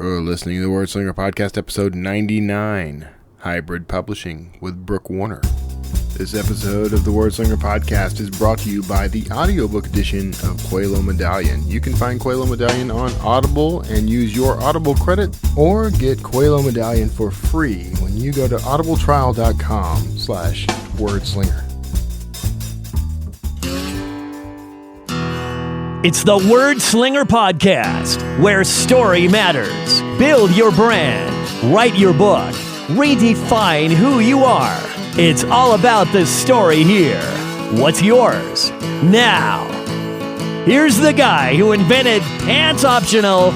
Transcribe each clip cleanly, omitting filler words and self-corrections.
Listening to the Word Slinger Podcast, episode 99, Hybrid Publishing with Brooke Warner. This episode of the Word Slinger Podcast is brought to you by the audiobook edition of Quelo Medallion. You can find Quelo Medallion on Audible and use your Audible credit, or get Quelo Medallion for free when you go to audibletrial.com/wordslinger. It's the Word Slinger Podcast, where story matters. Build your brand, write your book, redefine who you are. It's all about the story here. What's yours? Now, here's the guy who invented Pants Optional,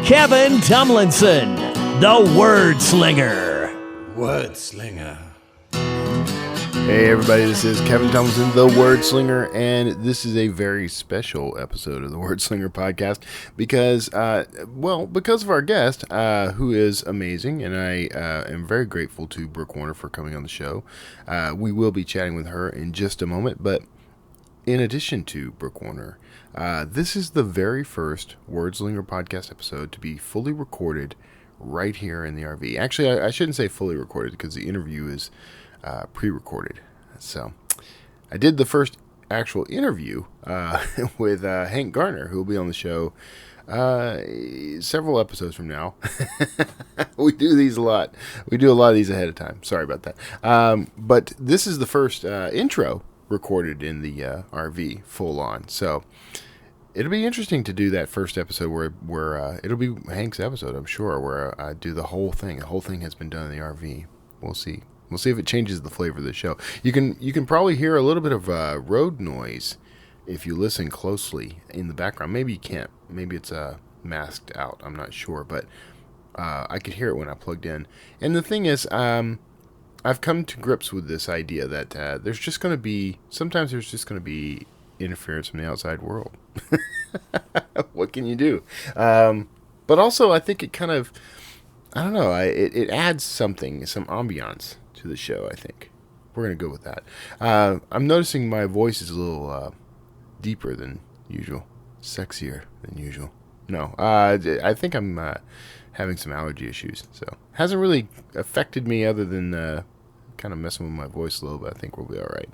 Kevin Tomlinson, the Word Slinger. Word Slinger. Hey everybody, this is Kevin Tomlinson, the Word Slinger, and this is a very special episode of the Word Slinger Podcast because of our guest, who is amazing, and I am very grateful to Brooke Warner for coming on the show. We will be chatting with her in just a moment, but in addition to Brooke Warner, this is the very first Word Slinger Podcast episode to be fully recorded right here in the RV. Actually, I shouldn't say fully recorded because the interview is pre-recorded. So I did the first actual interview with Hank Garner, who will be on the show several episodes from now. We do these a lot. We do a lot of these ahead of time. Sorry about that. But this is the first intro recorded in the RV full on. So it'll be interesting to do that first episode where it'll be Hank's episode, I'm sure, where I do the whole thing. The whole thing has been done in the RV. We'll see. We'll see if it changes the flavor of the show. You can probably hear a little bit of road noise if you listen closely in the background. Maybe you can't. Maybe it's masked out. I'm not sure, but I could hear it when I plugged in. And the thing is, I've come to grips with this idea that there's just going to be interference from the outside world. What can you do? But also, I think it kind of, I don't know, it adds something, some ambiance to the show, I think. We're going to go with that. I'm noticing my voice is a little deeper than usual. Sexier than usual. No, I think I'm having some allergy issues. So hasn't really affected me other than kind of messing with my voice a little bit. I think we'll be all right.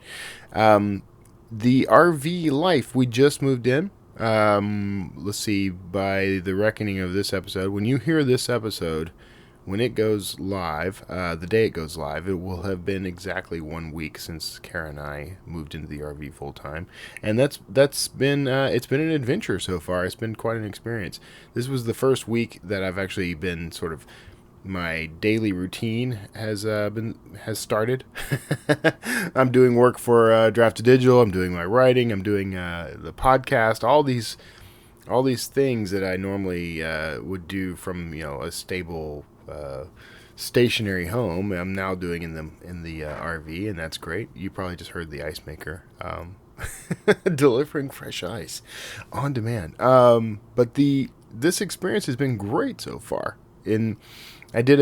The RV life, we just moved in. Let's see, by the reckoning of this episode, when you hear this episode, when it goes live, the day it goes live, it will have been exactly 1 week since Kara and I moved into the RV full time, and it's been an adventure so far. It's been quite an experience. This was the first week that I've actually been sort of, my daily routine has started. I'm doing work for Draft to Digital. I'm doing my writing. I'm doing the podcast. All these things that I normally would do from a stable stationary home, I'm now doing in the RV, and that's great. You probably just heard the ice maker delivering fresh ice on demand. But this experience has been great so far. I did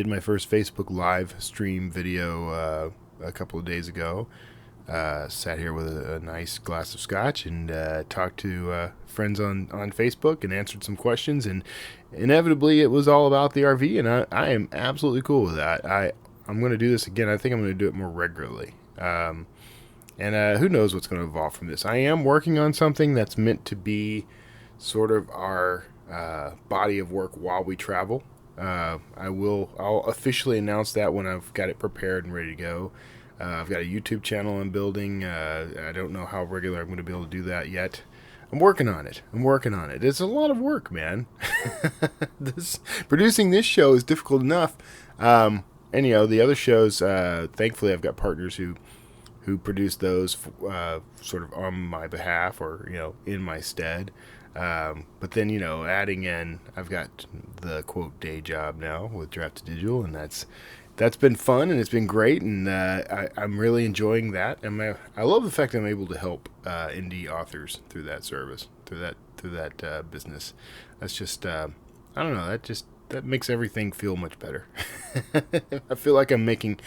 my first Facebook live stream video a couple of days ago. Sat here with a nice glass of scotch and talked to friends on Facebook and answered some questions, and inevitably it was all about the RV, and I am absolutely cool with that. I'm going to do this again. I think I'm going to do it more regularly. And who knows what's going to evolve from this. I am working on something that's meant to be sort of our body of work while we travel. I'll officially announce that when I've got it prepared and ready to go. I've got a YouTube channel I'm building. I don't know how regular I'm going to be able to do that yet. I'm working on it. It's a lot of work, man. Producing this show is difficult enough. And the other shows, thankfully I've got partners who produce those sort of on my behalf or, in my stead. But then, adding in, I've got the quote day job now with Draft to Digital, and that's been fun, and it's been great, and I'm really enjoying that. And I love the fact that I'm able to help indie authors through that service, through that business. That's just I don't know. That makes everything feel much better. I feel like I'm making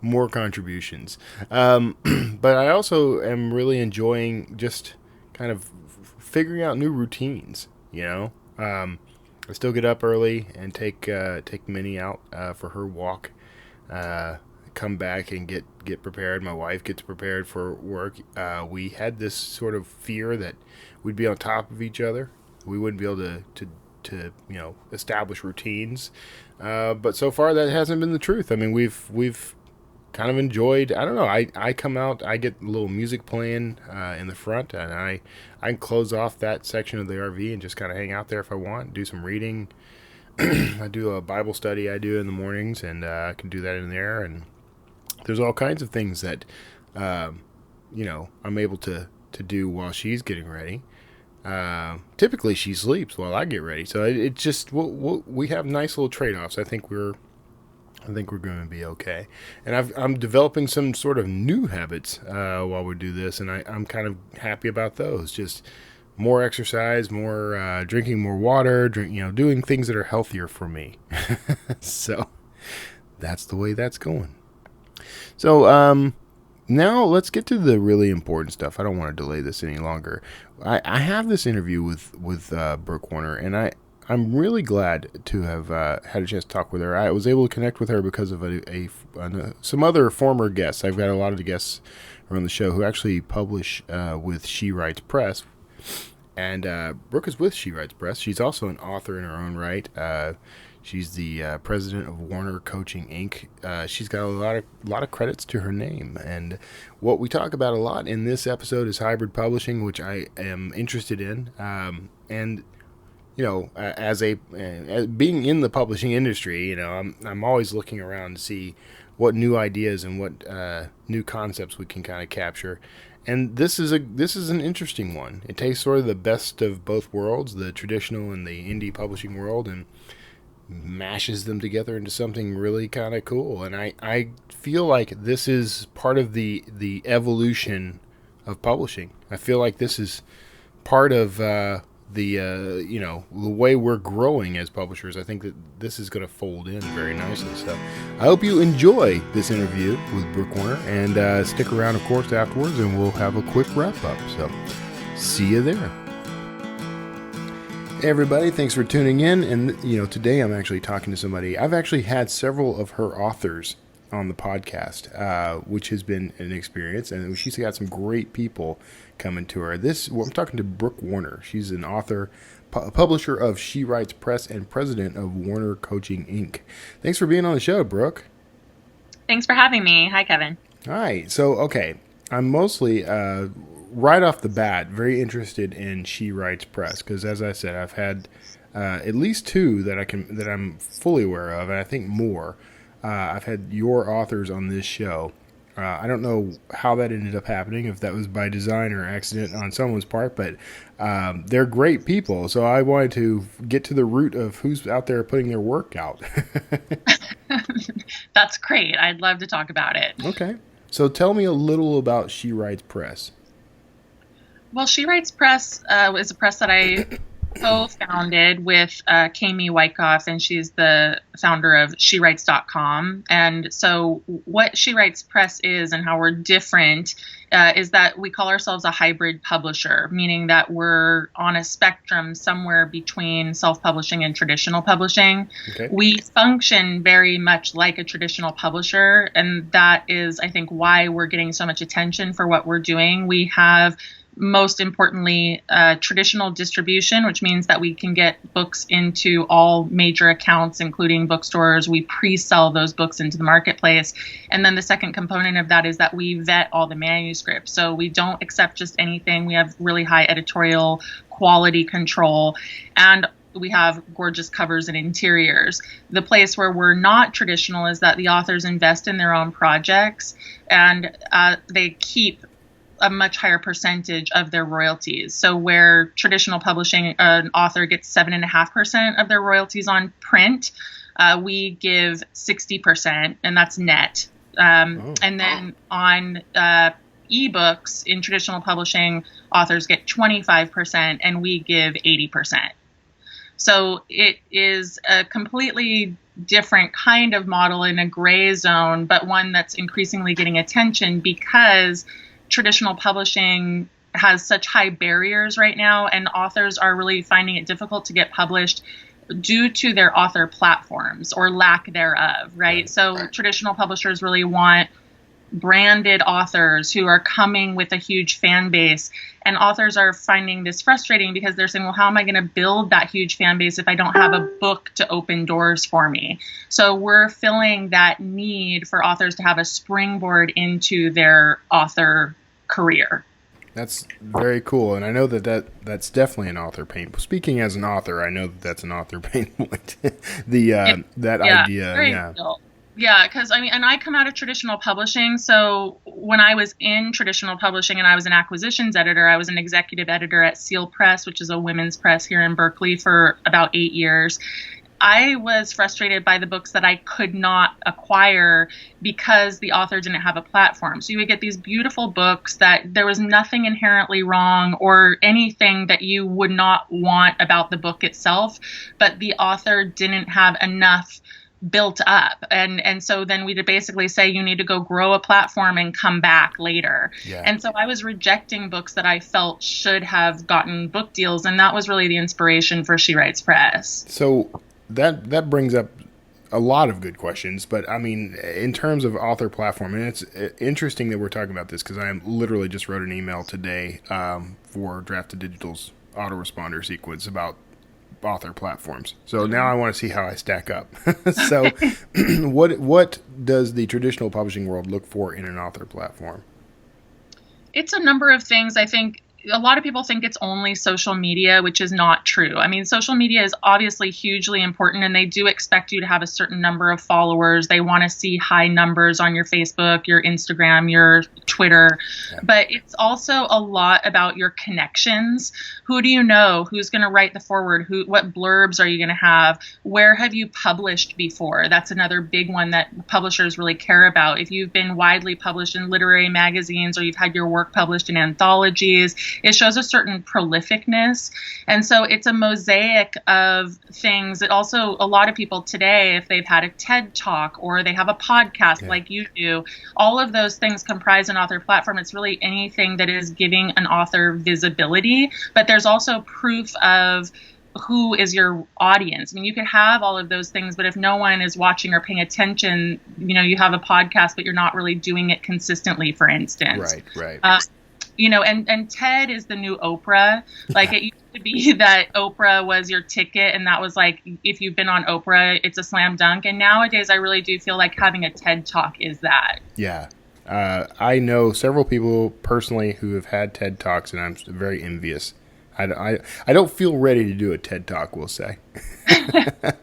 more contributions, but I also am really enjoying just kind of figuring out new routines. I still get up early and take Minnie out for her walk. Come back and get prepared. My wife gets prepared for work. We had this sort of fear that we'd be on top of each other. We wouldn't be able to establish routines. But so far that hasn't been the truth. I mean, we've kind of enjoyed. I don't know. I come out. I get a little music playing in the front, and I can close off that section of the RV and just kind of hang out there if I want. Do some reading. I do a Bible study I do in the mornings, and I can do that in there. And there's all kinds of things that I'm able to do while she's getting ready. Typically she sleeps while I get ready, so it just we have nice little trade-offs. I think we're going to be okay. And I'm developing some sort of new habits while we do this, and I'm kind of happy about those. Just more exercise, more drinking more water, doing things that are healthier for me. So that's the way that's going. So now let's get to the really important stuff. I don't want to delay this any longer. I have this interview with Brooke Warner, and I'm really glad to have had a chance to talk with her. I was able to connect with her because of some other former guests. I've got a lot of the guests around the show who actually publish with She Writes Press. And Brooke is with She Writes Press. She's also an author in her own right. She's the president of Warner Coaching Inc. She's got a lot of credits to her name. And what we talk about a lot in this episode is hybrid publishing, which I am interested in. And as being in the publishing industry, I'm always looking around to see what new ideas and what new concepts we can kind of capture. And this is an interesting one. It takes sort of the best of both worlds, the traditional and the indie publishing world, and mashes them together into something really kind of cool. And I feel like this is part of the evolution of publishing. I feel like this is part of the way we're growing as publishers. I think that this is going to fold in very nicely. So I hope you enjoy this interview with Brooke Warner, and stick around, of course, afterwards, and we'll have a quick wrap up. So see you there. Hey everybody, thanks for tuning in. And today I'm actually talking to somebody. I've actually had several of her authors on the podcast, which has been an experience, and she's got some great people coming to her. I'm talking to Brooke Warner. She's an author, publisher of She Writes Press, and president of Warner Coaching Inc. Thanks for being on the show, Brooke. Thanks for having me. Hi, Kevin. Hi. So, okay, I'm mostly right off the bat very interested in She Writes Press because, as I said, I've had at least two that I'm fully aware of, and I think more. I've had your authors on this show. I don't know how that ended up happening, if that was by design or accident on someone's part, but they're great people. So I wanted to get to the root of who's out there putting their work out. That's great. I'd love to talk about it. Okay. So tell me a little about She Writes Press. Well, She Writes Press is a press that I co-founded with Kami Wyckoff, and she's the founder of SheWrites.com. And so what She Writes Press is and how we're different is that we call ourselves a hybrid publisher, meaning that we're on a spectrum somewhere between self-publishing and traditional publishing. Okay. We function very much like a traditional publisher, and that is, I think, why we're getting so much attention for what we're doing. We have, most importantly, traditional distribution, which means that we can get books into all major accounts, including bookstores. We pre-sell those books into the marketplace. And then the second component of that is that we vet all the manuscripts. So we don't accept just anything. We have really high editorial quality control, and we have gorgeous covers and interiors. The place where we're not traditional is that the authors invest in their own projects, and they keep a much higher percentage of their royalties. So where traditional publishing, an author gets 7.5% of their royalties on print, we give 60%, and that's net. And then on ebooks in traditional publishing, authors get 25%, and we give 80%. So it is a completely different kind of model in a gray zone, but one that's increasingly getting attention because traditional publishing has such high barriers right now, and authors are really finding it difficult to get published due to their author platforms or lack thereof, right? So traditional publishers really want branded authors who are coming with a huge fan base, and authors are finding this frustrating because they're saying, well, how am I going to build that huge fan base if I don't have a book to open doors for me? So we're filling that need for authors to have a springboard into their author career. That's very cool, and I know that's definitely an author pain. Speaking as an author, I know that's an author pain point. That idea, Yeah, because and I come out of traditional publishing. So when I was in traditional publishing and I was an acquisitions editor, I was an executive editor at Seal Press, which is a women's press here in Berkeley, for about 8 years. I was frustrated by the books that I could not acquire because the author didn't have a platform. So you would get these beautiful books that there was nothing inherently wrong or anything that you would not want about the book itself, but the author didn't have enough built up. And so then we'd basically say, you need to go grow a platform and come back later. Yeah. And so I was rejecting books that I felt should have gotten book deals. And that was really the inspiration for She Writes Press. So that brings up a lot of good questions. But I mean, in terms of author platform, and it's interesting that we're talking about this because I literally just wrote an email today for Drafted Digital's autoresponder sequence about author platforms. So now I want to see how I stack up. So what does the traditional publishing world look for in an author platform? It's a number of things. I think a lot of people think it's only social media, which is not true. I mean, social media is obviously hugely important, and they do expect you to have a certain number of followers. They want to see high numbers on your Facebook, your Instagram, your Twitter. Yeah. But it's also a lot about your connections. Who do you know? Who's going to write the foreword? What blurbs are you going to have? Where have you published before? That's another big one that publishers really care about. If you've been widely published in literary magazines or you've had your work published in anthologies, it shows a certain prolificness. And so it's a mosaic of things that also a lot of people today, if they've had a TED Talk or they have a podcast like you do, all of those things comprise an author platform. It's really anything that is giving an author visibility, but there's also proof of who is your audience. I mean, you could have all of those things, but if no one is watching or paying attention, you have a podcast, but you're not really doing it consistently, for instance. Right. And TED is the new Oprah. Like it used to be that Oprah was your ticket, and that was like, if you've been on Oprah, it's a slam dunk. And nowadays, I really do feel like having a TED Talk is that. Yeah. I know several people personally who have had TED Talks, and I'm very envious. I don't feel ready to do a TED Talk, we'll say.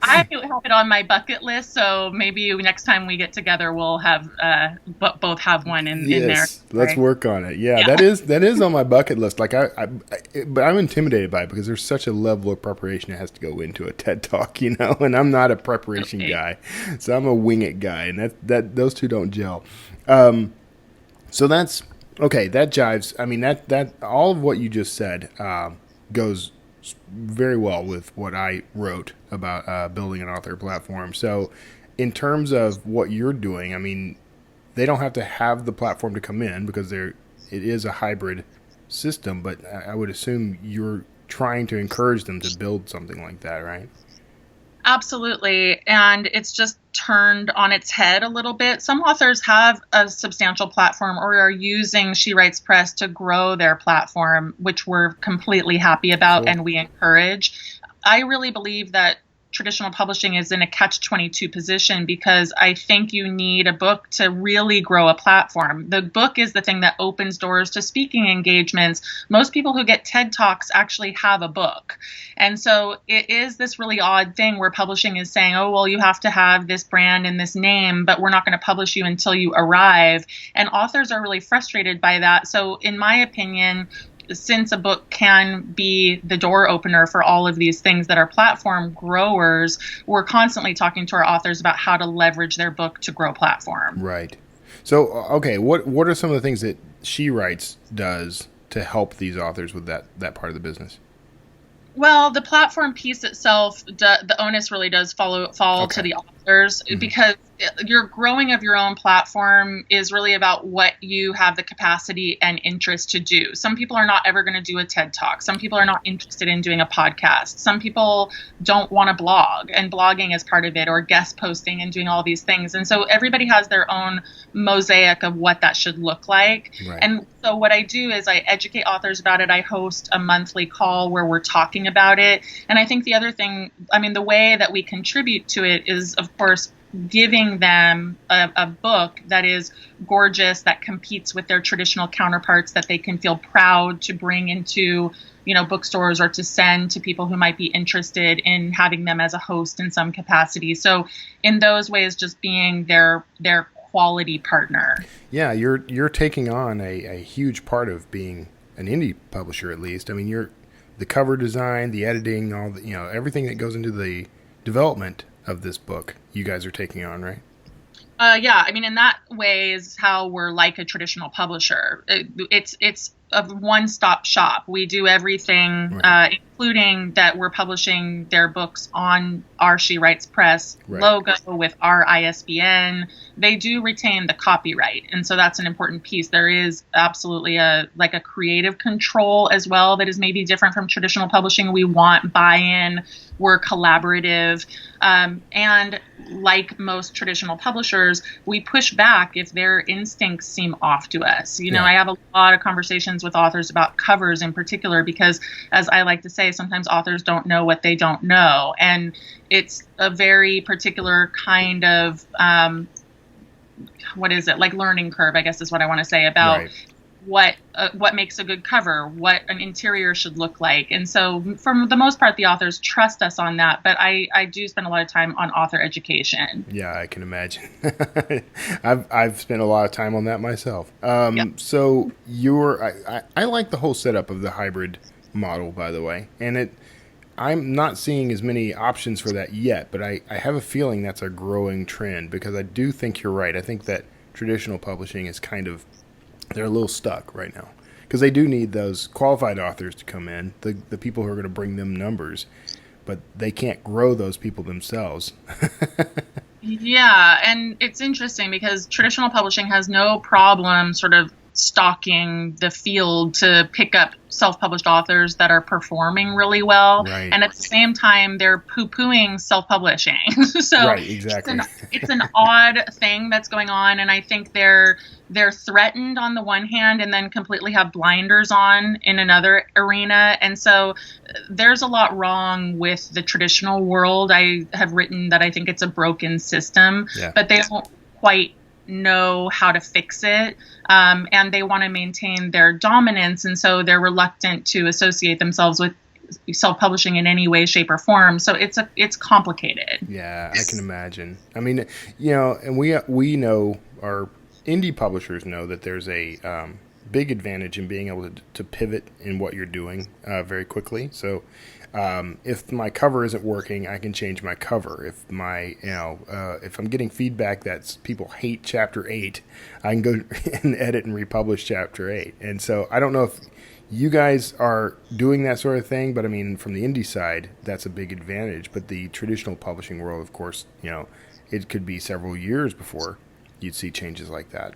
I have it on my bucket list, so maybe next time we get together, we'll have both have one in there. Yes, let's work on it. Yeah, that is on my bucket list. Like but I'm intimidated by it because there's such a level of preparation that has to go into a TED Talk, and I'm not a preparation guy, so I'm a wing it guy, and that those two don't gel. So that's okay. That jives. I mean, that all of what you just said goes very well with what I wrote about building an author platform. So in terms of what you're doing, I mean, they don't have to have the platform to come in because it is a hybrid system, but I would assume you're trying to encourage them to build something like that, right? Absolutely. And it's just turned on its head a little bit. Some authors have a substantial platform or are using She Writes Press to grow their platform, which we're completely happy about and we encourage. I really believe that traditional publishing is in a catch-22 position because I think you need a book to really grow a platform. The book is the thing that opens doors to speaking engagements. Most people who get TED Talks actually have a book. And so it is this really odd thing where publishing is saying, oh, well, you have to have this brand and this name, but we're not going to publish you until you arrive. And authors are really frustrated by that. So in my opinion, since a book can be the door opener for all of these things that are platform growers, we're constantly talking to our authors about how to leverage their book to grow platform. Right. So, okay, what are some of the things that She Writes does to help these authors with that part of the business? Well, the platform piece itself, the onus really does fall to the author. authors, because your growing of your own platform is really about what you have the capacity and interest to do. Some people are not ever going to do a TED Talk. Some people are not interested in doing a podcast. Some people don't want to blog, and blogging is part of it, or guest posting and doing all these things. And so everybody has their own mosaic of what that should look like. Right. And so what I do is I educate authors about it. I host a monthly call where we're talking about it. And I think the other thing, I mean, the way that we contribute to it is, of course, giving them a book that is gorgeous, that competes with their traditional counterparts, that they can feel proud to bring into, bookstores, or to send to people who might be interested in having them as a host in some capacity. So in those ways, just being their quality partner. Yeah, you're taking on a huge part of being an indie publisher, at least. I mean, you're the cover design, the editing, all the, everything that goes into the development of this book, you guys are taking on, right? Yeah, I mean, in that way is how we're like a traditional publisher. It's a one-stop shop. We do everything, Right. Including that we're publishing their books on our She Writes Press Right. logo with our ISBN. They do retain the copyright, and so that's an important piece. There is absolutely a creative control as well that is maybe different from traditional publishing. We want buy-in. We're collaborative, and like most traditional publishers, we push back if their instincts seem off to us. Yeah. I have a lot of conversations with authors about covers in particular, because, as I like to say, sometimes authors don't know what they don't know, and it's a very particular kind of like learning curve, I guess is what I want to say about Right. what makes a good cover, what an interior should look like. And so for the most part, the authors trust us on that, but I do spend a lot of time on author education. Yeah, I can imagine. I've spent a lot of time on that myself. Yep. So I like the whole setup of the hybrid model, by the way, and I'm not seeing as many options for that yet, but I have a feeling that's a growing trend, because I do think you're right. I think that traditional publishing is they're a little stuck right now, because they do need those qualified authors to come in, the people who are going to bring them numbers, but they can't grow those people themselves. Yeah, and it's interesting because traditional publishing has no problem sort of stalking the field to pick up self-published authors that are performing really well. Right. And at the same time, they're poo-pooing self-publishing. So Right, exactly. it's an odd thing that's going on. And I think they're threatened on the one hand and then completely have blinders on in another arena. And so there's a lot wrong with the traditional world. I have written that I think it's a broken system, Yeah. but they don't quite know how to fix it, and they want to maintain their dominance, and so they're reluctant to associate themselves with self-publishing in any way, shape, or form. So it's complicated. Yeah, I can imagine. I mean, and we know, our indie publishers know, that there's a big advantage in being able to pivot in what you're doing very quickly. So if my cover isn't working, I can change my cover. If if I'm getting feedback that people hate chapter 8, I can go and edit and republish chapter 8. And so I don't know if you guys are doing that sort of thing, but I mean, from the indie side, that's a big advantage. But the traditional publishing world, of course, it could be several years before you'd see changes like that.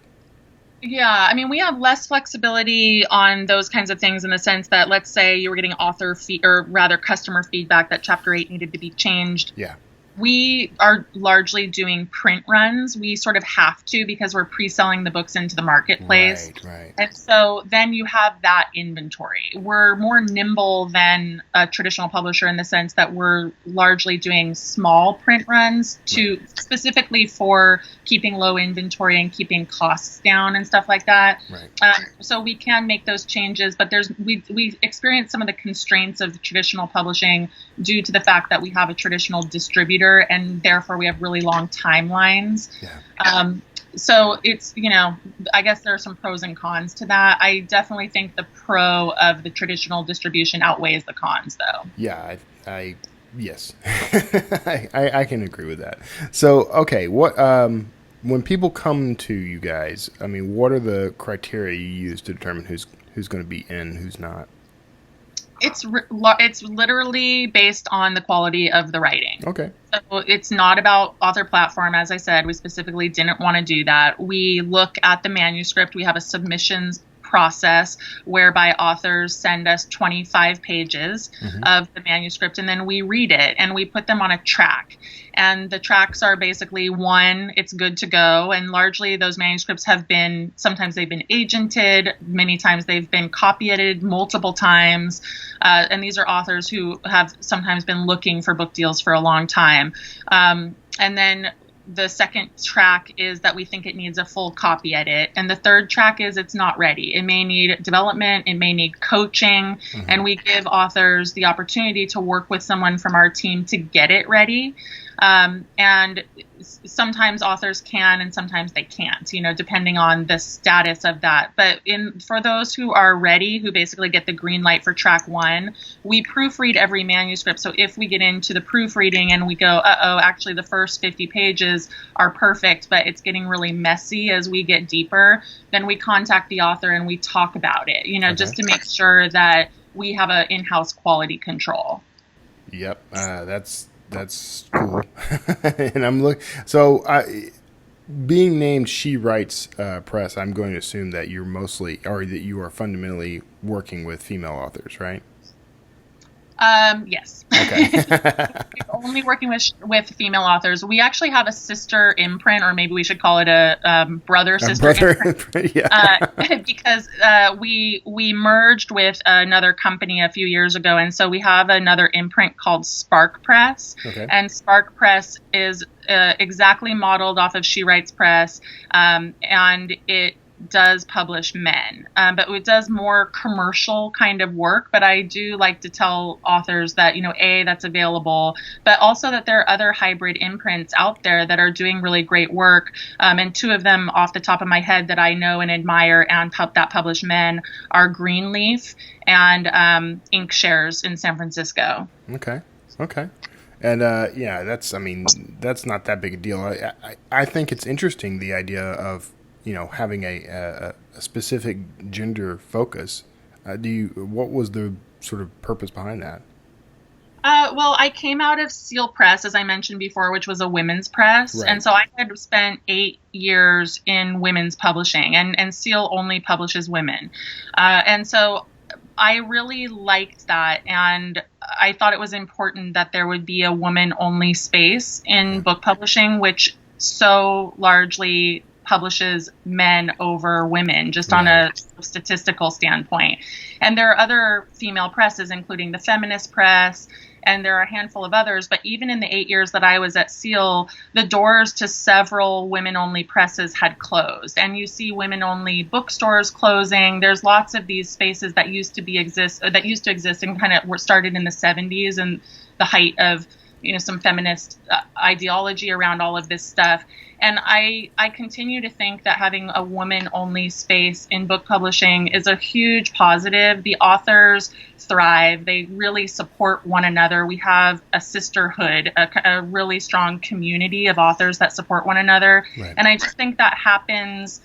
Yeah, I mean, we have less flexibility on those kinds of things in the sense that, let's say you were getting customer feedback that chapter 8 needed to be changed. Yeah. We are largely doing print runs. We sort of have to, because we're pre-selling the books into the marketplace. Right. And so then you have that inventory. We're more nimble than a traditional publisher in the sense that we're largely doing small print runs specifically for keeping low inventory and keeping costs down and stuff like that. Right. So we can make those changes, but we experience some of the constraints of traditional publishing due to the fact that we have a traditional distributor, and therefore we have really long timelines. Yeah. So it's, I guess there are some pros and cons to that. I definitely think the pro of the traditional distribution outweighs the cons, though. Yeah, yes, I can agree with that. So, okay, what when people come to you guys, I mean, what are the criteria you use to determine who's going to be in, who's not? It's literally based on the quality of the writing. Okay. So it's not about author platform. As I said, we specifically didn't want to do that. We look at the manuscript. We have a submissions process whereby authors send us 25 pages of the manuscript, and then we read it and we put them on a track. And the tracks are basically one, it's good to go. And largely those manuscripts sometimes they've been agented, many times they've been copy edited multiple times. And these are authors who have sometimes been looking for book deals for a long time. And then the second track is that we think it needs a full copy edit. And the third track is it's not ready. It may need development. It may need coaching. And we give authors the opportunity to work with someone from our team to get it ready. And sometimes authors can and sometimes they can't, depending on the status of that. But for those who are ready, who basically get the green light for track one, we proofread every manuscript. So if we get into the proofreading and we go, actually the first 50 pages are perfect, but it's getting really messy as we get deeper, then we contact the author and we talk about it, just to make sure that we have an in-house quality control. Yep. That's cool. And I'm being named She Writes Press, I'm going to assume that you're that you are fundamentally working with female authors, right? Yes. Okay. We're only working with female authors. We actually have a sister imprint, or maybe we should call it a brother-sister imprint. Yeah. Because we merged with another company a few years ago, and so we have another imprint called Spark Press. Okay. And Spark Press is exactly modeled off of She Writes Press, and it does publish men, but it does more commercial kind of work. But I do like to tell authors that, that's available, but also that there are other hybrid imprints out there that are doing really great work. And two of them off the top of my head that I know and admire and that publish men are Greenleaf and Inkshares in San Francisco. Okay. And that's not that big a deal. I think it's interesting, the idea of having a specific gender focus. What was the sort of purpose behind that? Well, I came out of Seal Press, as I mentioned before, which was a women's press. Right. And so I had spent 8 years in women's publishing, and Seal only publishes women. And so I really liked that, and I thought it was important that there would be a woman-only space in book publishing, which so largely publishes men over women, just on a statistical standpoint. And there are other female presses, including the Feminist Press, and there are a handful of others. But even in the 8 years that I was at Seal, the doors to several women-only presses had closed. And you see women-only bookstores closing. There's lots of these spaces that used to exist and kind of were started in the 70s and the height of some feminist ideology around all of this stuff. And I continue to think that having a woman-only space in book publishing is a huge positive. The authors thrive. They really support one another. We have a sisterhood, a really strong community of authors that support one another. Right. And I just think that happens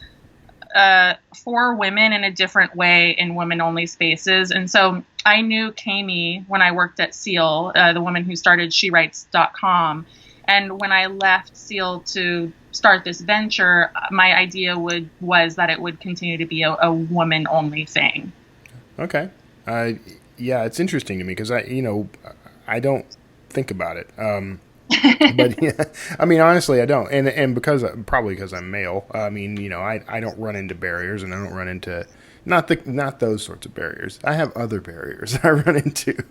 for women in a different way in women-only spaces. And so I knew Kami when I worked at Seal, the woman who started SheWrites.com. And when I left Seal to start this venture, my idea was that it would continue to be a woman-only thing. Okay. Yeah, it's interesting to me because I don't think about it. But yeah, honestly, I don't. And because I'm male, I don't run into barriers, and I don't run into not those sorts of barriers. I have other barriers I run into.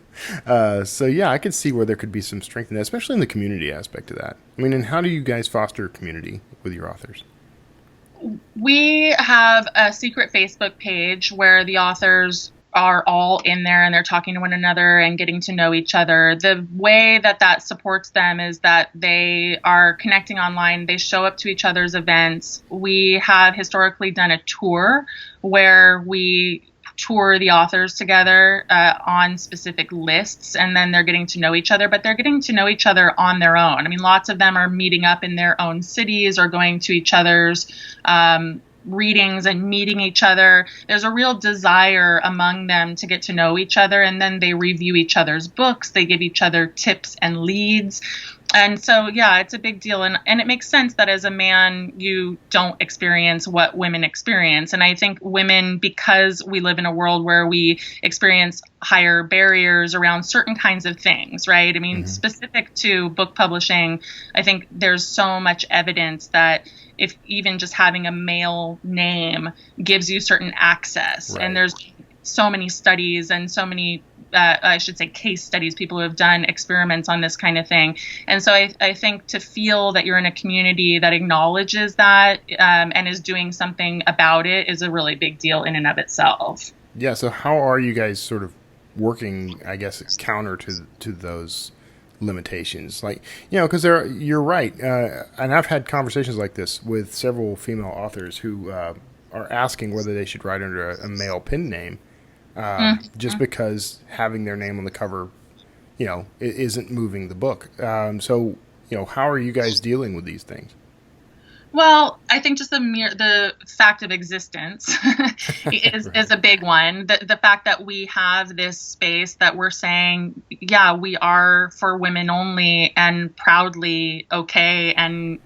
So yeah, I could see where there could be some strength in that, especially in the community aspect of that. And how do you guys foster community with your authors? We have a secret Facebook page where the authors are all in there and they're talking to one another and getting to know each other. The way that supports them is that they are connecting online. They show up to each other's events. We have historically done a tour where we tour the authors together on specific lists, and then they're getting to know each other, but they're getting to know each other on their own. Lots of them are meeting up in their own cities or going to each other's readings and meeting each other. There's a real desire among them to get to know each other, and then they review each other's books. They give each other tips and leads. And so, yeah, it's a big deal. And it makes sense that as a man, you don't experience what women experience. And I think women, because we live in a world where we experience higher barriers around certain kinds of things, right? I mean, specific to book publishing, I think there's so much evidence that if even just having a male name gives you certain access. Right. And there's so many studies and so many I should say case studies, people who have done experiments on this kind of thing. And so I think to feel that you're in a community that acknowledges that and is doing something about it is a really big deal in and of itself. Yeah. So how are you guys sort of working, I guess, counter to those limitations? Like, because you're right. And I've had conversations like this with several female authors who are asking whether they should write under a male pen name. Just because having their name on the cover, it isn't moving the book. So, how are you guys dealing with these things? Well, I think just the fact of existence is a big one. The fact that we have this space that we're saying, yeah, we are for women only, and proudly okay, and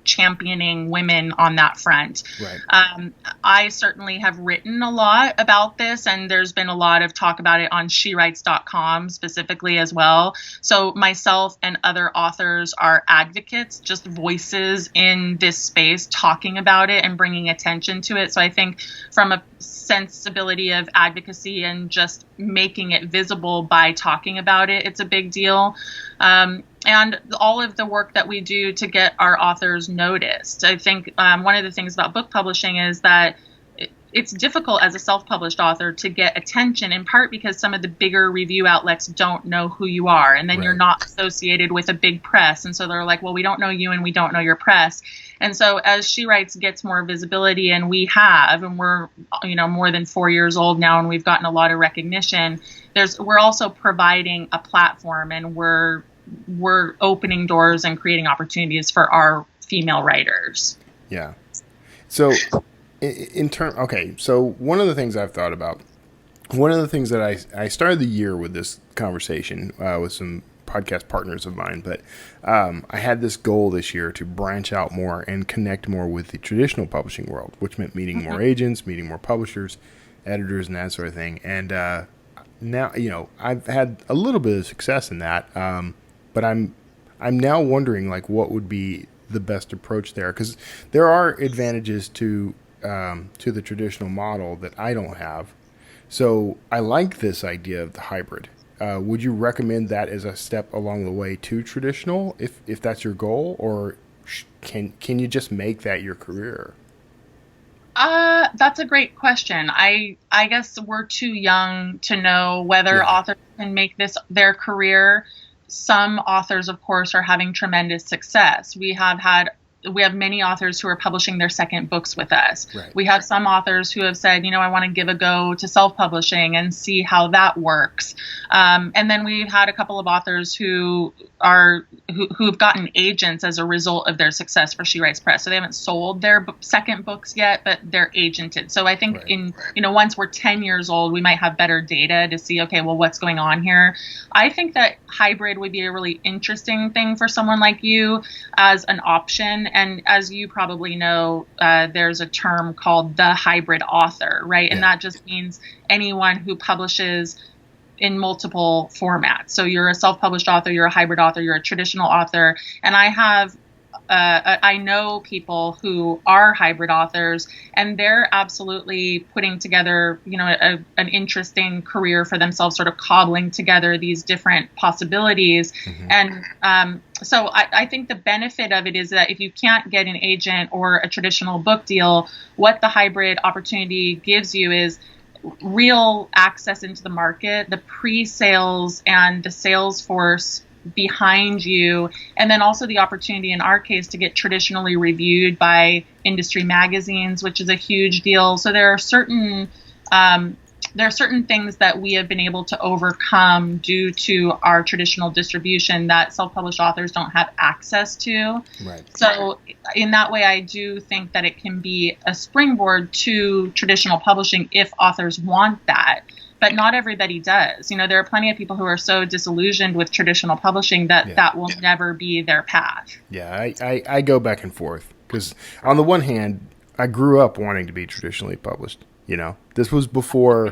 championing women on that front. Right. I certainly have written a lot about this, and there's been a lot of talk about it on SheWrites.com specifically as well. So myself and other authors are advocates, just voices in this space talking about it and bringing attention to it. So I think from a sensibility of advocacy and just making it visible by talking about it, it's a big deal. And all of the work that we do to get our authors noticed. I think one of the things about book publishing is that it's difficult as a self-published author to get attention, in part because some of the bigger review outlets don't know who you are, and then right. You're not associated with a big press. And so they're like, well, we don't know you and we don't know your press. And so as She Writes gets more visibility, and we have, and we're, more than 4 years old now, and we've gotten a lot of recognition, we're also providing a platform, and we're opening doors and creating opportunities for our female writers. Yeah. So so one of the things I've thought about, one of the things that I started the year with this conversation with some podcast partners of mine, but I had this goal this year to branch out more and connect more with the traditional publishing world, which meant meeting more agents, meeting more publishers, editors, and that sort of thing. And now, I've had a little bit of success in that, but I'm now wondering, like, what would be the best approach there, because there are advantages to the traditional model that I don't have. So I like this idea of the hybrid. Would you recommend that as a step along the way to traditional, if that's your goal, or can you just make that your career? That's a great question. I guess we're too young to know whether authors can make this their career. Some authors, of course, are having tremendous success. We have many authors who are publishing their second books with us. Right. We have some authors who have said, I want to give a go to self-publishing and see how that works. And then we've had a couple of authors who've gotten agents as a result of their success for She Writes Press. So they haven't sold their second books yet, but they're agented. So I think once we're 10 years old, we might have better data to see, okay, well, what's going on here? I think that hybrid would be a really interesting thing for someone like you as an option. And as you probably know, there's a term called the hybrid author, right? Yeah. And that just means anyone who publishes in multiple formats. So you're a self-published author, you're a hybrid author, you're a traditional author. And I know people who are hybrid authors, and they're absolutely putting together, an interesting career for themselves, sort of cobbling together these different possibilities. Mm-hmm. And so I think the benefit of it is that if you can't get an agent or a traditional book deal, what the hybrid opportunity gives you is real access into the market, the pre-sales and the sales force behind you, and then also the opportunity in our case to get traditionally reviewed by industry magazines, which is a huge deal. So there are certain there are certain things that we have been able to overcome due to our traditional distribution that self-published authors don't have access to. Right. So in that way, I do think that it can be a springboard to traditional publishing if authors want that. But not everybody does. There are plenty of people who are so disillusioned with traditional publishing that that will never be their path. Yeah, I go back and forth because on the one hand, I grew up wanting to be traditionally published. This was before.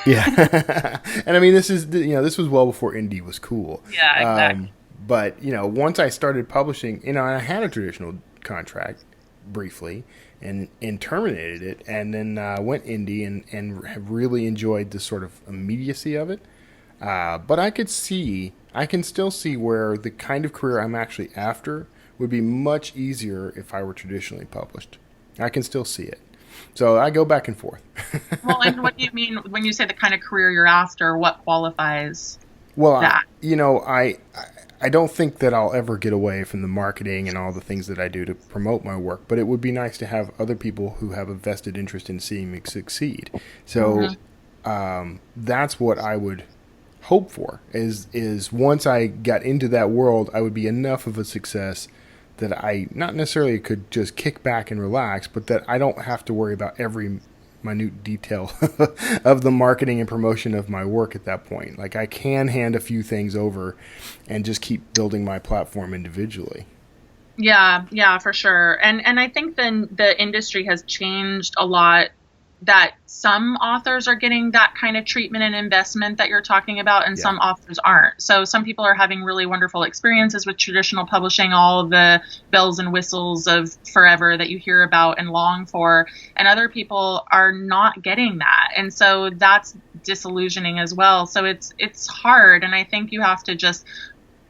Yeah, and I mean, this was well before indie was cool. Yeah, exactly. But once I started publishing, and I had a traditional contract briefly, and terminated it, and then went indie and have really enjoyed the sort of immediacy of it. But I can still see where the kind of career I'm actually after would be much easier if I were traditionally published. I can still see it. So I go back and forth. Well, and what do you mean when you say the kind of career you're after? What qualifies that? I don't think that I'll ever get away from the marketing and all the things that I do to promote my work, but it would be nice to have other people who have a vested interest in seeing me succeed. So that's what I would hope for, is once I got into that world, I would be enough of a success that I not necessarily could just kick back and relax, but that I don't have to worry about every minute detail of the marketing and promotion of my work at that point. Like, I can hand a few things over and just keep building my platform individually. Yeah, for sure. And I think then the industry has changed a lot, that some authors are getting that kind of treatment and investment that you're talking about, and some authors aren't. So some people are having really wonderful experiences with traditional publishing, all of the bells and whistles of forever that you hear about and long for, and other people are not getting that. And so that's disillusioning as well. So it's hard, and I think you have to just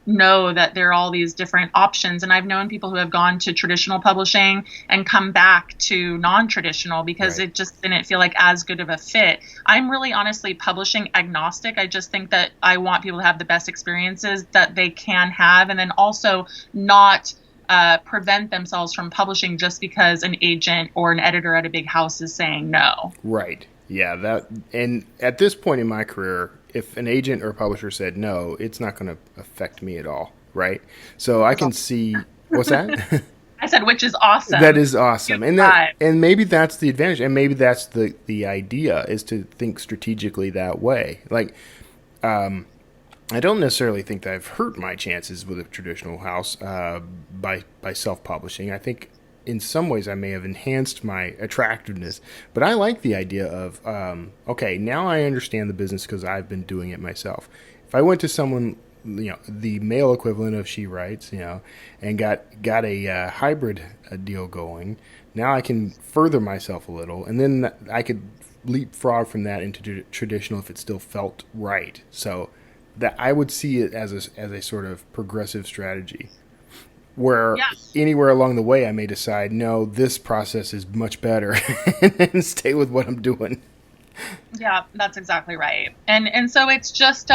know that there are all these different options. And I've known people who have gone to traditional publishing and come back to non-traditional because it just didn't feel like as good of a fit. I'm really honestly publishing agnostic. I just think that I want people to have the best experiences that they can have, and then also not prevent themselves from publishing just because an agent or an editor at a big house is saying no. Right. Yeah. And at this point in my career, if an agent or a publisher said no, it's not going to affect me at all, right? So I can see what's that? I said, which is awesome. That is awesome, and maybe that's the advantage, and maybe that's the idea, is to think strategically that way. Like, I don't necessarily think that I've hurt my chances with a traditional house by self-publishing. I think in some ways I may have enhanced my attractiveness, but I like the idea of, okay, now I understand the business because I've been doing it myself. If I went to someone, the male equivalent of She Writes, and got a hybrid deal going, now I can further myself a little, and then I could leapfrog from that into traditional if it still felt right. So that I would see it as a sort of progressive strategy, where anywhere along the way I may decide, no, this process is much better, and stay with what I'm doing. Yeah, that's exactly right. And so it's just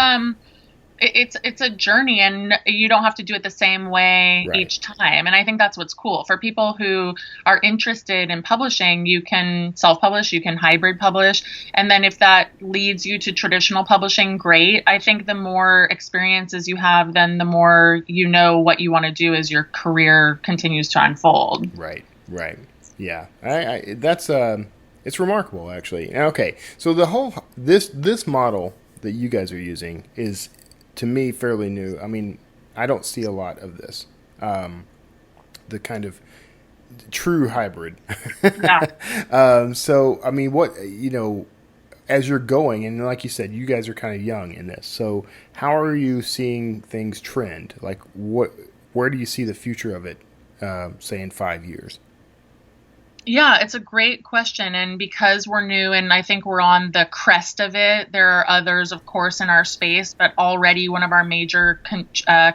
it's a journey, and you don't have to do it the same way each time. And I think that's what's cool. For people who are interested in publishing, you can self-publish, you can hybrid publish. And then if that leads you to traditional publishing, great. I think the more experiences you have, then the more you know what you want to do as your career continues to unfold. Right. Yeah. That's it's remarkable, actually. Okay. So the whole this model that you guys are using is, to me, fairly new. I mean, I don't see a lot of this. The kind of true hybrid. Yeah. So, I mean, what, as you're going, and like you said, you guys are kind of young in this. So how are you seeing things trend? Like, where do you see the future of it, say, in 5 years? Yeah, it's a great question. And because we're new and I think we're on the crest of it, there are others, of course, in our space, but already one of our major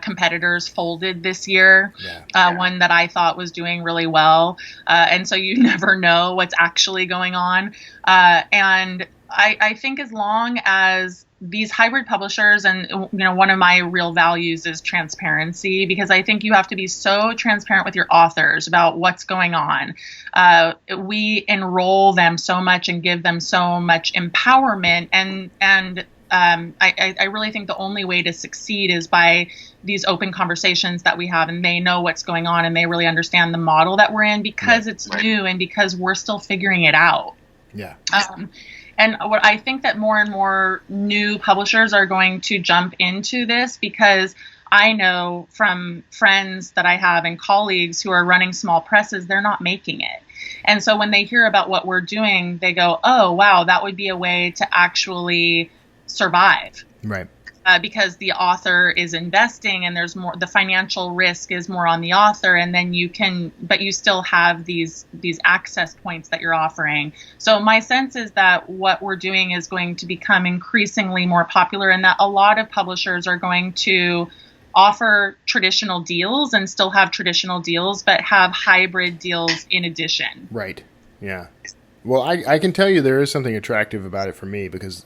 competitors folded this year, one that I thought was doing really well. And so you never know what's actually going on. And I think as long as these hybrid publishers, and one of my real values is transparency, because I think you have to be so transparent with your authors about what's going on. We enroll them so much and give them so much empowerment, and I really think the only way to succeed is by these open conversations that we have, and they know what's going on and they really understand the model that we're in, because it's new and because we're still figuring it out. Yeah. And what I think that more and more new publishers are going to jump into this, because I know from friends that I have and colleagues who are running small presses, they're not making it. And so when they hear about what we're doing, they go, oh, wow, that would be a way to actually survive. Right. Because the author is investing and there's more, the financial risk is more on the author, and then but you still have these access points that you're offering. So my sense is that what we're doing is going to become increasingly more popular, and that a lot of publishers are going to offer traditional deals and still have traditional deals, but have hybrid deals in addition. Right. Yeah. Well, I can tell you there is something attractive about it for me, because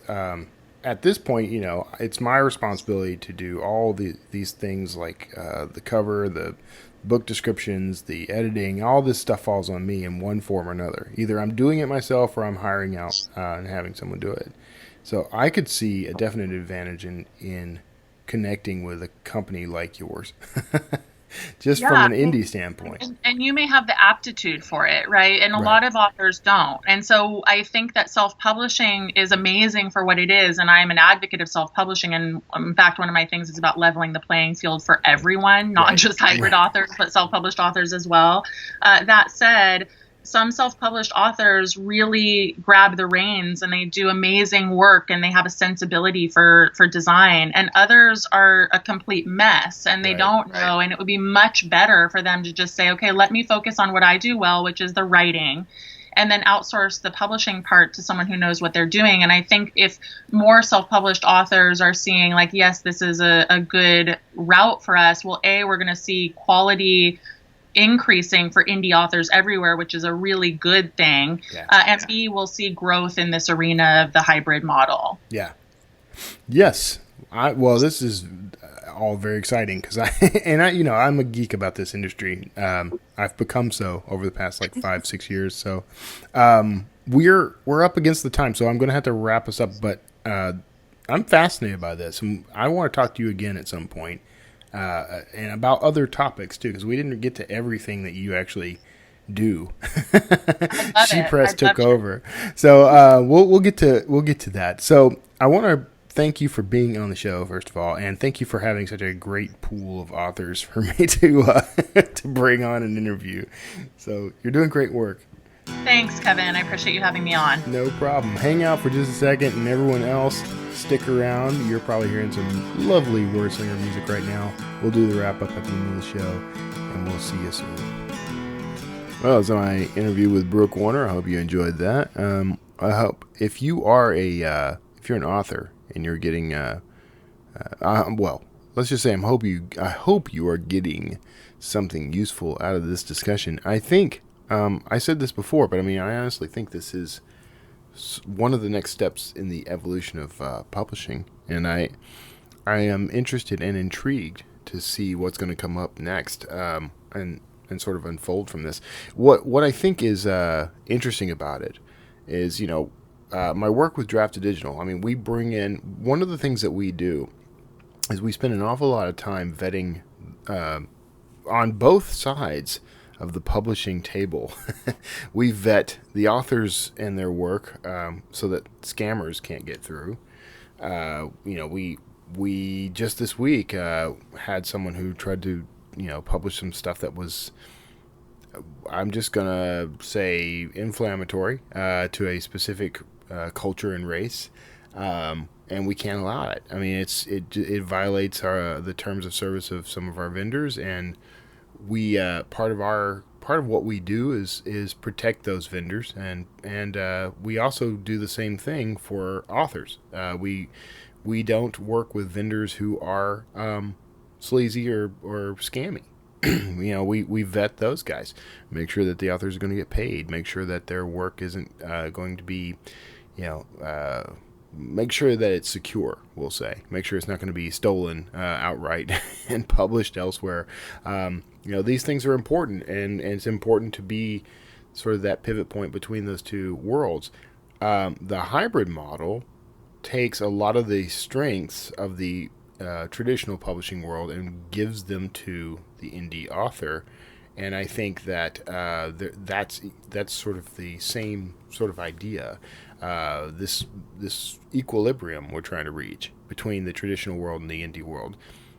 at this point, it's my responsibility to do all these things, like the cover, the book descriptions, the editing. All this stuff falls on me in one form or another. Either I'm doing it myself or I'm hiring out and having someone do it. So I could see a definite advantage in connecting with a company like yours. Just from an indie standpoint. And you may have the aptitude for it, right? And a lot of authors don't. And so I think that self-publishing is amazing for what it is. And I'm an advocate of self-publishing. And in fact, one of my things is about leveling the playing field for everyone, not just hybrid authors, but self-published authors as well. That said, some self-published authors really grab the reins and they do amazing work and they have a sensibility for design, and others are a complete mess and they don't know. And it would be much better for them to just say, okay, let me focus on what I do well, which is the writing, and then outsource the publishing part to someone who knows what they're doing. And I think if more self-published authors are seeing like, yes, this is a good route for us, well, we're going to see quality increasing for indie authors everywhere, which is a really good thing. And B, we'll see growth in this arena of the hybrid model. Yeah. Yes. Well, this is all very exciting, because I'm a geek about this industry. I've become so over the past 5-6 years. So we're up against the time, so I'm going to have to wrap us up. But I'm fascinated by this, and I want to talk to you again at some point. And about other topics too, because we didn't get to everything that you actually do. She Press took over, so we'll get to that. So I want to thank you for being on the show, first of all, and thank you for having such a great pool of authors for me to bring on an interview. So you're doing great work. Thanks, Kevin. I appreciate you having me on. No problem. Hang out for just a second, and everyone else, stick around. You're probably hearing some lovely Word Slinger music right now. We'll do the wrap up at the end of the show, and we'll see you soon. Well, it's my interview with Brooke Warner. I hope you enjoyed that. I hope if you are if you're an author and you're getting well, let's just say I hope you are getting something useful out of this discussion. I think I said this before, but I honestly think this is one of the next steps in the evolution of publishing, and I am interested and intrigued to see what's going to come up next, and sort of unfold from this. What I think is interesting about it is, my work with Draft to Digital. We bring in, one of the things that we do is we spend an awful lot of time vetting on both sides of the publishing table. We vet the authors and their work so that scammers can't get through. We just this week had someone who tried to publish some stuff that was, I'm just gonna say, inflammatory to a specific culture and race, and we can't allow it. It violates the terms of service of some of our vendors, and we part of what we do is protect those vendors, and we also do the same thing for authors. We don't work with vendors who are sleazy or scammy. We vet those guys, make sure that the authors are going to get paid, make sure that their work isn't going to be make sure that it's secure, we'll say. Make sure it's not going to be stolen outright and published elsewhere. These things are important, and it's important to be sort of that pivot point between those two worlds. The hybrid model takes a lot of the strengths of the traditional publishing world and gives them to the indie author. And I think that that's sort of the same sort of idea. This equilibrium we're trying to reach between the traditional world and the indie world,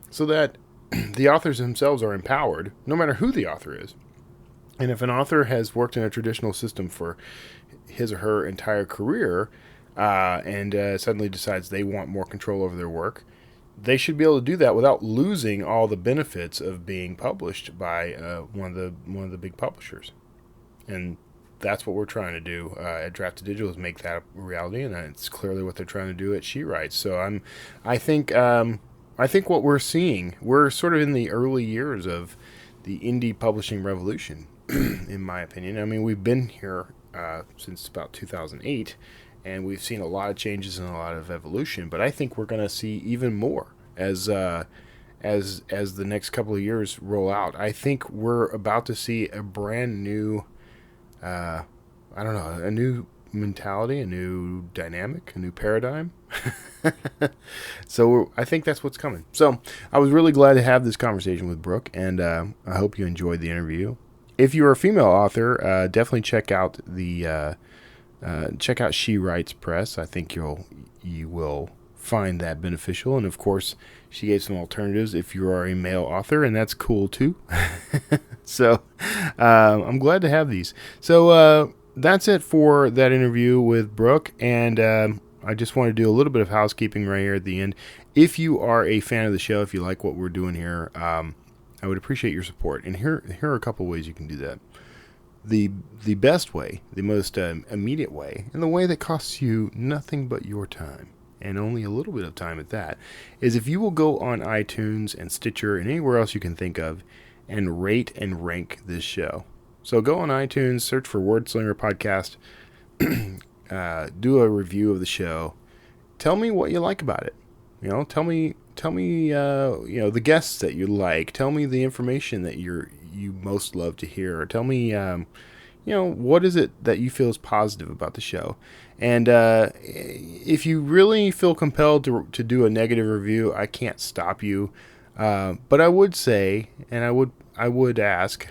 so that the authors themselves are empowered, no matter who the author is. And if an author has worked in a traditional system for his or her entire career, and suddenly decides they want more control over their work, they should be able to do that without losing all the benefits of being published by one of the big publishers. And that's what we're trying to do at Drafted Digital, is make that a reality, and it's clearly what they're trying to do at She Writes. So I think what we're seeing, we're sort of in the early years of the indie publishing revolution, in my opinion. I mean, we've been here since about 2008. And we've seen a lot of changes and a lot of evolution, but I think we're going to see even more as the next couple of years roll out. I think we're about to see a brand new, a new mentality, a new dynamic, a new paradigm. So I think that's what's coming. So I was really glad to have this conversation with Brooke, and I hope you enjoyed the interview. If you're a female author, definitely check out She Writes Press. I think you will find that beneficial. And of course, she gave some alternatives if you are a male author, and that's cool too. So I'm glad to have these. So that's it for that interview with Brooke. And I just want to do a little bit of housekeeping right here at the end. If you are a fan of the show, if you like what we're doing here, I would appreciate your support. And here are a couple ways you can do that. The best way, the most immediate way, and the way that costs you nothing but your time, and only a little bit of time at that, is if you will go on iTunes and Stitcher and anywhere else you can think of and rate and rank this show. So go on iTunes, search for Word Slinger Podcast, do a review of the show. Tell me what you like about it. Tell me the guests that you like. Tell me the information that you most love to hear. Or tell me, what is it that you feel is positive about the show. And if you really feel compelled to do a negative review, I can't stop you. But I would say, and I would ask,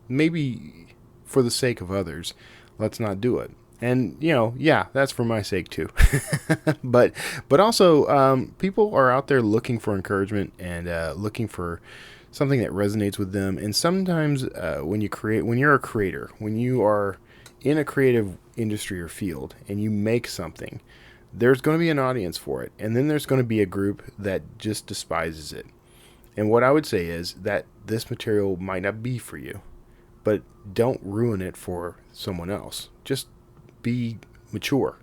maybe for the sake of others, let's not do it. And, that's for my sake too. but also, people are out there looking for encouragement and looking for something that resonates with them. And sometimes when you're a creator, when you are in a creative industry or field and you make something, there's going to be an audience for it. And then there's going to be a group that just despises it. And what I would say is that this material might not be for you, but don't ruin it for someone else. Just be mature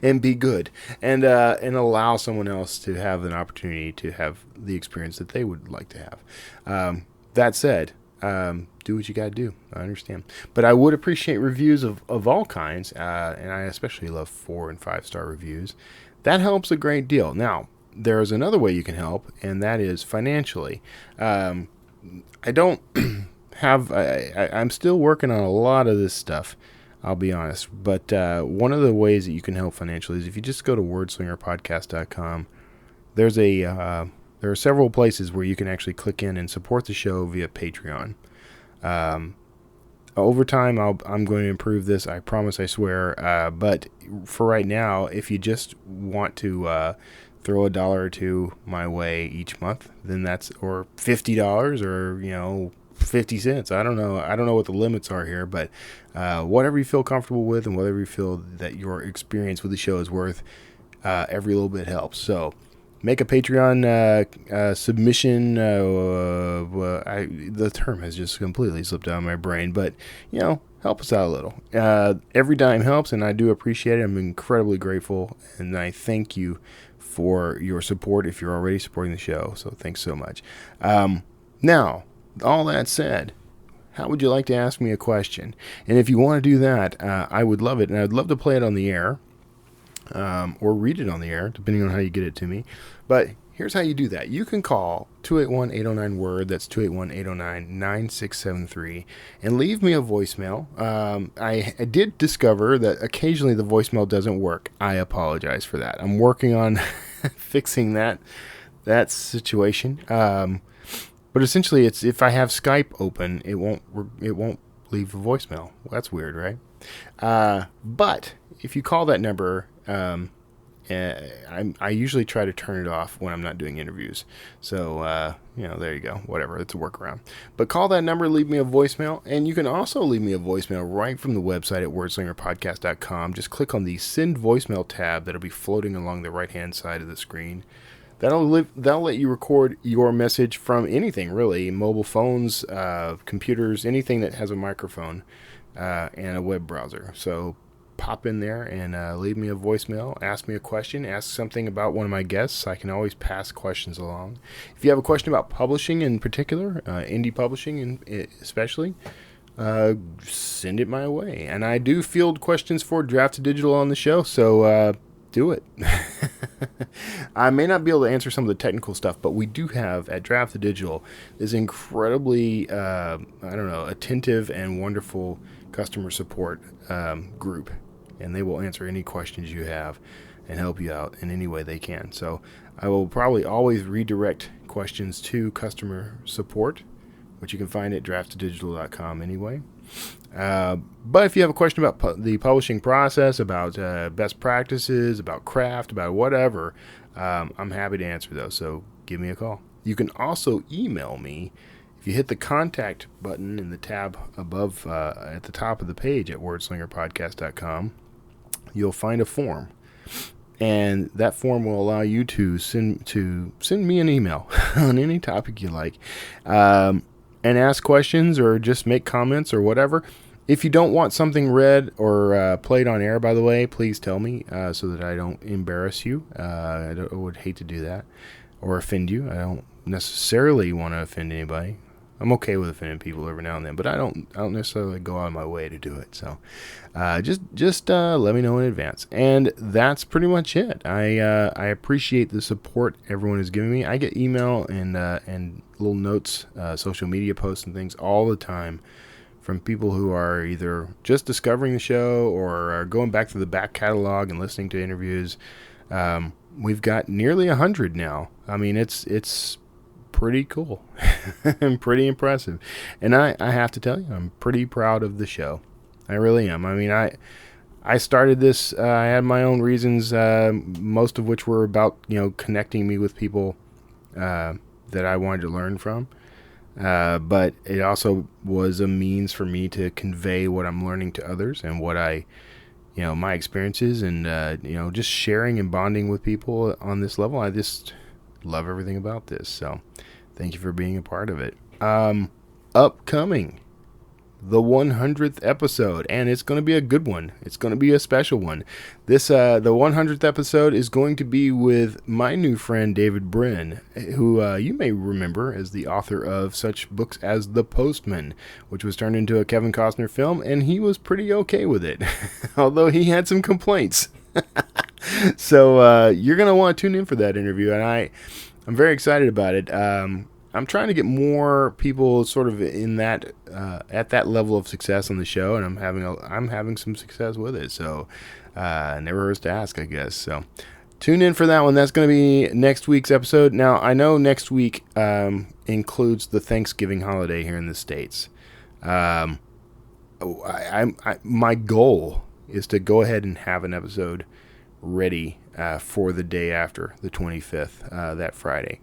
and be good, and allow someone else to have an opportunity to have the experience that they would like to have. That said, do what you got to do. I understand, but I would appreciate reviews of all kinds, and I especially love 4 and 5 star reviews. That helps a great deal. Now, there's another way you can help, and that is financially. I don't have. I'm still working on a lot of this stuff, I'll be honest. But one of the ways that you can help financially is if you just go to wordslingerpodcast.com. There are several places where you can actually click in and support the show via Patreon. Over time, I'm going to improve this. I promise, I swear. But for right now, if you just want to throw $1 or $2 my way each month, then that's, or $50 or 50 cents. I don't know what the limits are here, but whatever you feel comfortable with and whatever you feel that your experience with the show is worth, every little bit helps. So make a Patreon submission. The term has just completely slipped out of my brain, but help us out a little. Every dime helps, and I do appreciate it. I'm incredibly grateful, and I thank you for your support if you're already supporting the show. So thanks so much. Now, all that said, how would you like to ask me a question? And if you want to do that, I would love it. And I'd love to play it on the air or read it on the air, depending on how you get it to me. But here's how you do that. You can call 281-809-WORD, that's 281-809-9673, and leave me a voicemail. I did discover that occasionally the voicemail doesn't work. I apologize for that. I'm working on fixing that situation. But essentially, it's if I have Skype open, it won't leave a voicemail. Well, that's weird, right? But if you call that number, I usually try to turn it off when I'm not doing interviews. So, there you go. Whatever. It's a workaround. But call that number, leave me a voicemail. And you can also leave me a voicemail right from the website at wordslingerpodcast.com. Just click on the Send Voicemail tab that'll be floating along the right-hand side of the screen. That'll let you record your message from anything, really. Mobile phones, computers, anything that has a microphone and a web browser. So pop in there and leave me a voicemail. Ask me a question. Ask something about one of my guests. I can always pass questions along. If you have a question about publishing in particular, indie publishing especially, send it my way. And I do field questions for Draft to Digital on the show, so do it. I may not be able to answer some of the technical stuff, but we do have at Draft to Digital this incredibly, attentive and wonderful customer support group, and they will answer any questions you have and help you out in any way they can. So I will probably always redirect questions to customer support, which you can find at drafttodigital.com anyway. But if you have a question about the publishing process, about best practices, about craft, about whatever, I'm happy to answer those. So give me a call. You can also email me. If you hit the contact button in the tab above at the top of the page at wordslingerpodcast.com, you'll find a form. And that form will allow you to send me an email on any topic you like. And ask questions or just make comments or whatever. If you don't want something read or played on air, by the way, please tell me so that I don't embarrass you. I would hate to do that or offend you. I don't necessarily want to offend anybody. I'm okay with offending people every now and then, but I don't necessarily go out of my way to do it. So just let me know in advance. And that's pretty much it. I appreciate the support everyone is giving me. I get email and little notes, social media posts and things all the time from people who are either just discovering the show or are going back to the back catalog and listening to interviews. We've got nearly 100 now. I mean, it's pretty cool and pretty impressive. And I have to tell you, I'm pretty proud of the show. I really am. I mean, I started this, I had my own reasons, most of which were about, connecting me with people that I wanted to learn from. But it also was a means for me to convey what I'm learning to others and what my experiences and, just sharing and bonding with people on this level. I just love everything about this. So thank you for being a part of it. Upcoming, the 100th episode, and it's going to be a good one. It's going to be a special one. The 100th episode is going to be with my new friend David Brin, who you may remember as the author of such books as The Postman, which was turned into a Kevin Costner film, and he was pretty okay with it, although he had some complaints. So you're going to want to tune in for that interview, and I'm very excited about it. I'm trying to get more people sort of in that at that level of success on the show, and I'm having some success with it. So never hurts to ask, I guess. So tune in for that one. That's going to be next week's episode. Now I know next week includes the Thanksgiving holiday here in the States. My goal is to go ahead and have an episode ready for the day after the 25th, that Friday.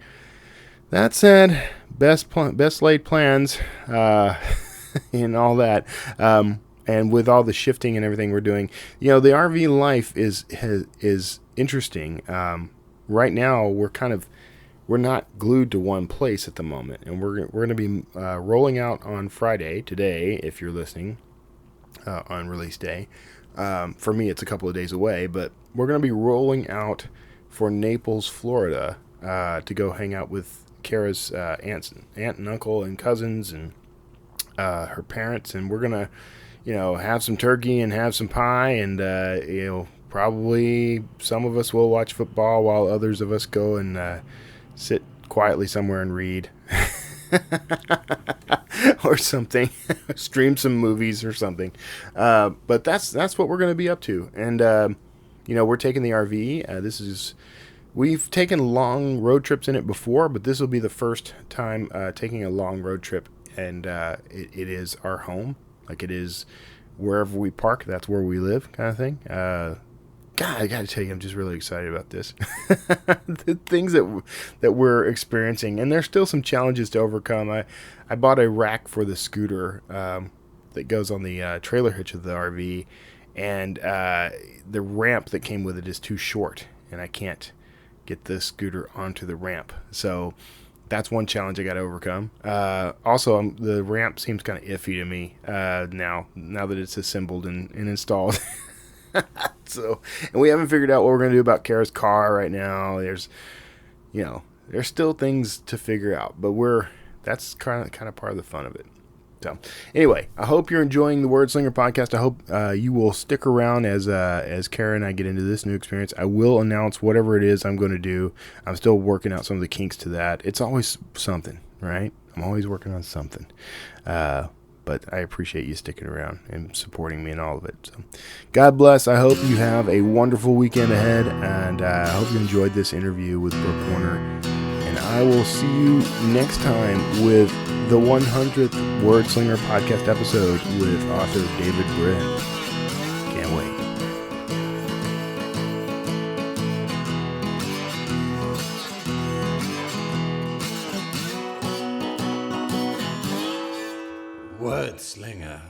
That said, best laid plans and all that, and with all the shifting and everything we're doing, the RV life is interesting. Right now, we're not glued to one place at the moment, and we're going to be rolling out on Friday today, if you're listening on release day. For me, it's a couple of days away, but we're going to be rolling out for Naples, Florida, to go hang out with Kara's aunt and uncle and cousins, and her parents, and we're gonna, have some turkey and have some pie, and probably some of us will watch football while others of us go and sit quietly somewhere and read. Or something. Stream some movies or something. But that's what we're going to be up to. And we're taking the RV. We've taken long road trips in it before, but this will be the first time taking a long road trip, and it is our home. Like, it is wherever we park, that's where we live, kind of thing. God, I got to tell you, I'm just really excited about this. The things that we're experiencing, and there's still some challenges to overcome. I bought a rack for the scooter that goes on the trailer hitch of the RV, and the ramp that came with it is too short, and I can't get the scooter onto the ramp. So that's one challenge I got to overcome. Also, the ramp seems kind of iffy to me now that it's assembled and installed. So, and we haven't figured out what we're going to do about Kara's car right now. There's still things to figure out, but that's kind of part of the fun of it. So, anyway, I hope you're enjoying the Word Slinger podcast. I hope you will stick around as Kara and I get into this new experience. I will announce whatever it is I'm going to do. I'm still working out some of the kinks to that. It's always something, right? I'm always working on something. But I appreciate you sticking around and supporting me in all of it. So, God bless. I hope you have a wonderful weekend ahead, and I hope you enjoyed this interview with Brooke Warner. And I will see you next time with the 100th Word Slinger podcast episode with author David Brin. Can't wait. Word Slinger.